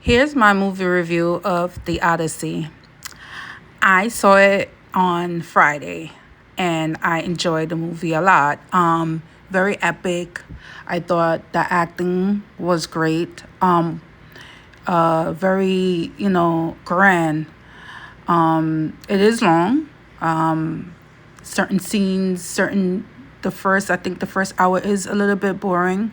Here's my movie review of The Odyssey. I saw it on Friday and I enjoyed the movie a lot. Very epic. I thought the acting was great. Very, grand. It is long. Certain scenes, I think the first hour is a little bit boring.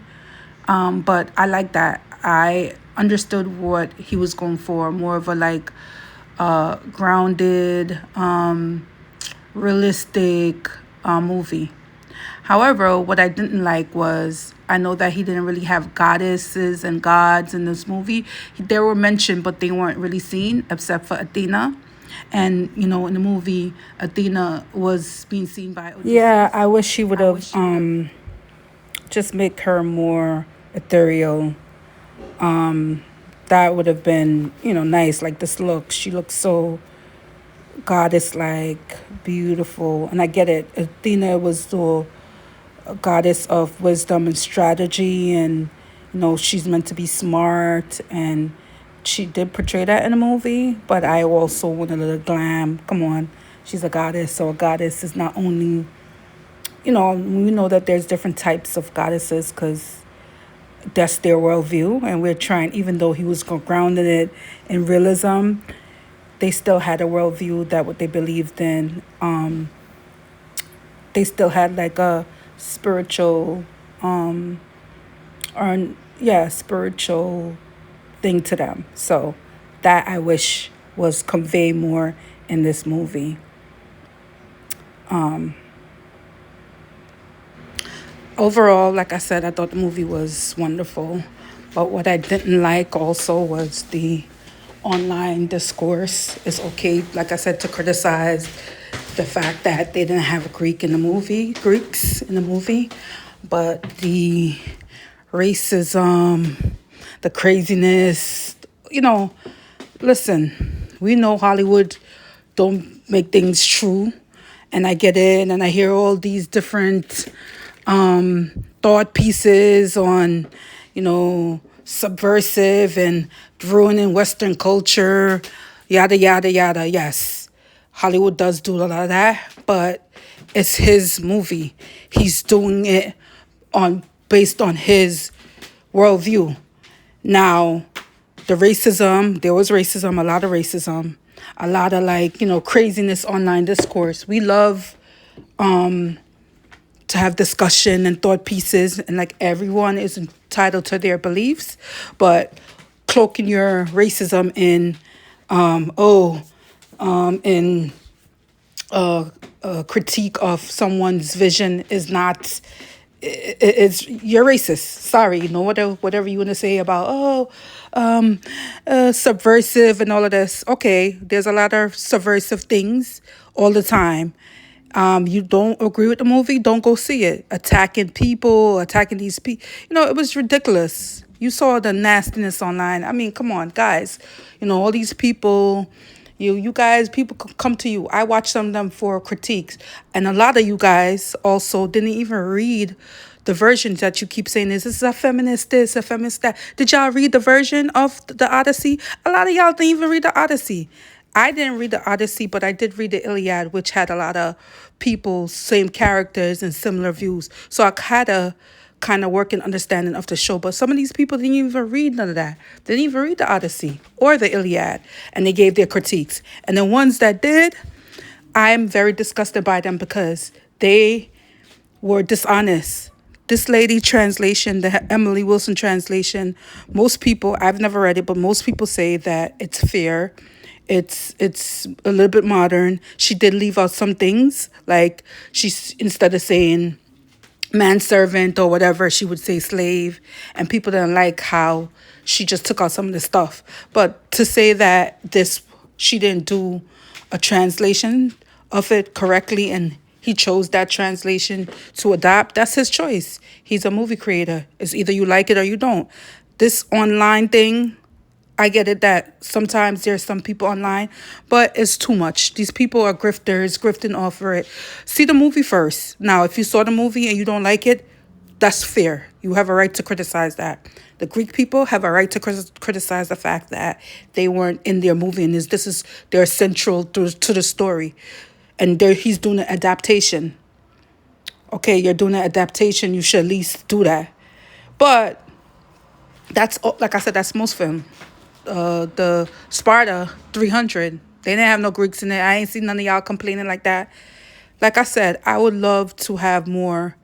But I like that. I understood what he was going for, more of a grounded, realistic movie. However, what I didn't like was I know that he didn't really have goddesses and gods in this movie. They were mentioned, but they weren't really seen except for Athena. And in the movie, Athena was being seen by Odysseus. Yeah, I wish she would have just make her more ethereal. That would have been, nice. Like this look, she looks so goddess like, beautiful. And I get it. Athena was the goddess of wisdom and strategy, and she's meant to be smart, and she did portray that in the movie. But I also wanted a little glam. Come on, she's a goddess, so a goddess is not only, we know that there's different types of goddesses because that's their worldview, and we're trying, even though he was grounded it in realism, they still had a worldview that what they believed in. They still had like a spiritual, or yeah, spiritual thing to them. So that I wish was conveyed more in this movie. Overall, like I said, I thought the movie was wonderful. But what I didn't like also was the online discourse. It's okay, like I said, to criticize the fact that they didn't have Greeks in the movie, but the racism, the craziness, listen, we know Hollywood don't make things true, and I get it, and I hear all these different thought pieces on, subversive and ruining Western culture, yada, yada, yada. Yes, Hollywood does do a lot of that, but it's his movie. He's doing it based on his worldview. Now, there was racism, a lot of racism, a lot of craziness, online discourse. We love to have discussion and thought pieces, and everyone is entitled to their beliefs, but cloaking your racism in in a critique of someone's vision is not, you're racist. Sorry, whatever you want to say about subversive and all of this. Okay, there's a lot of subversive things all the time. You don't agree with the movie, don't go see it. Attacking people, attacking these people. It was ridiculous. You saw the nastiness online. I mean, come on, guys. All these people, you guys, people come to you. I watched some of them for critiques. And a lot of you guys also didn't even read the versions that you keep saying this is a feminist this, a feminist that. Did y'all read the version of the Odyssey? A lot of y'all didn't even read the Odyssey. I didn't read the Odyssey, but I did read the Iliad, which had a lot of people, same characters and similar views. So I had a kind of working understanding of the show. But some of these people didn't even read none of that. They didn't even read the Odyssey or the Iliad, and they gave their critiques. And the ones that did, I am very disgusted by them because they were dishonest. This lady translation, the Emily Wilson translation, most people, I've never read it, but most people say that it's fair. It's a little bit modern. She did leave out some things, like she's, instead of saying manservant or whatever, she would say slave, and people didn't like how she just took out some of the stuff. But to say that she didn't do a translation of it correctly and he chose that translation to adopt, that's his choice. He's a movie creator. It's either you like it or you don't. This online thing, I get it that sometimes there's some people online, but it's too much. These people are grifters, grifting off for it. See the movie first. Now, if you saw the movie and you don't like it, That's fair. You have a right to criticize that. The Greek people have a right to criticize the fact that they weren't in their movie, and this is their central to the story, and he's doing an adaptation. Okay, you're doing an adaptation. You should at least do that. But like I said, that's most film. The Sparta 300. They didn't have no Greeks in it. I ain't seen none of y'all complaining like that. Like I said, I would love to have more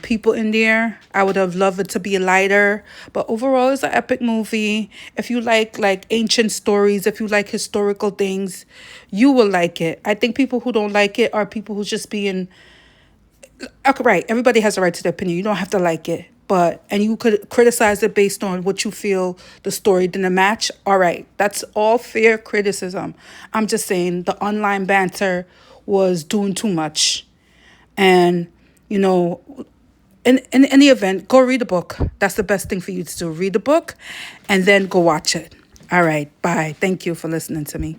people in there. I would have loved it to be lighter, but overall, it's an epic movie. If you like ancient stories, if you like historical things, you will like it. I think people who don't like it are people who just being okay, right. Everybody has a right to their opinion. You don't have to like it, and you could criticize it based on what you feel the story didn't match. All right, that's all fair criticism. I'm just saying the online banter was doing too much, and you know, in any event, go read the book. That's the best thing for you to do. Read the book, and then go watch it. All right, bye. Thank you for listening to me.